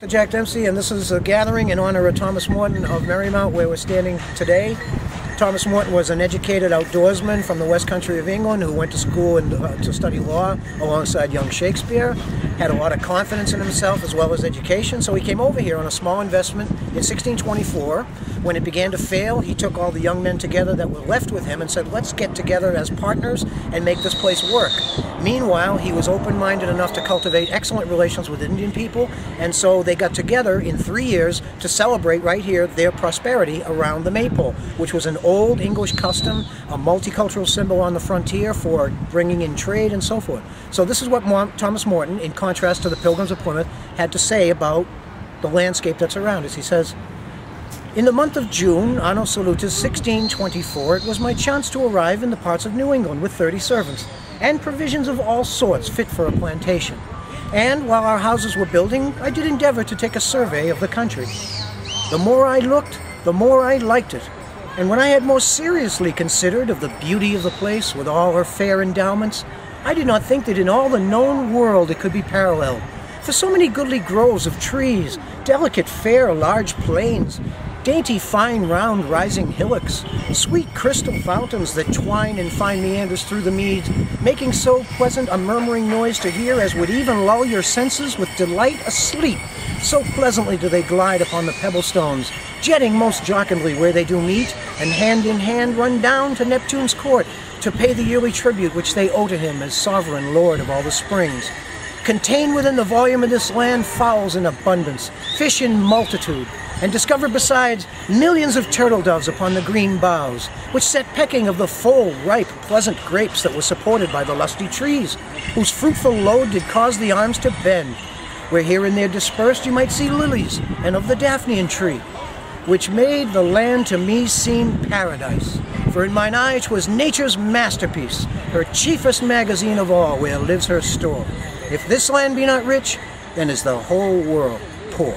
Jack Dempsey, and this is a gathering in honor of Thomas Morton of Marymount, where we're standing today. Thomas Morton was an educated outdoorsman from the West Country of England who went to school to study law alongside young Shakespeare, had a lot of confidence in himself as well as education, so he came over here on a small investment in 1624. When it began to fail, he took all the young men together that were left with him and said, let's get together as partners and make this place work. Meanwhile, he was open-minded enough to cultivate excellent relations with Indian people, and so they got together in 3 years to celebrate right here their prosperity around the Maypole, which was an old English custom, a multicultural symbol on the frontier for bringing in trade and so forth. So this is what Thomas Morton, in contrast to the Pilgrims of Plymouth, had to say about the landscape that's around us. He says, "In the month of June, Anno Salutis 1624, it was my chance to arrive in the parts of New England with 30 servants, and provisions of all sorts fit for a plantation. And while our houses were building, I did endeavor to take a survey of the country. The more I looked, the more I liked it. And when I had more seriously considered of the beauty of the place with all her fair endowments, I did not think that in all the known world it could be paralleled. For so many goodly groves of trees, delicate fair large plains, dainty fine round rising hillocks, sweet crystal fountains that twine in fine meanders through the meads, making so pleasant a murmuring noise to hear as would even lull your senses with delight asleep. So pleasantly do they glide upon the pebble stones, jetting most jocundly where they do meet, and hand in hand run down to Neptune's court to pay the yearly tribute which they owe to him as sovereign lord of all the springs. Contain within the volume of this land fowls in abundance, fish in multitude, and discover besides millions of turtle doves upon the green boughs, which set pecking of the full, ripe, pleasant grapes that were supported by the lusty trees, whose fruitful load did cause the arms to bend. Where here and there dispersed you might see lilies, and of the daphnean tree, which made the land to me seem paradise. For in mine eye 'twas nature's masterpiece, her chiefest magazine of all, where lives her store. If this land be not rich, then is the whole world poor."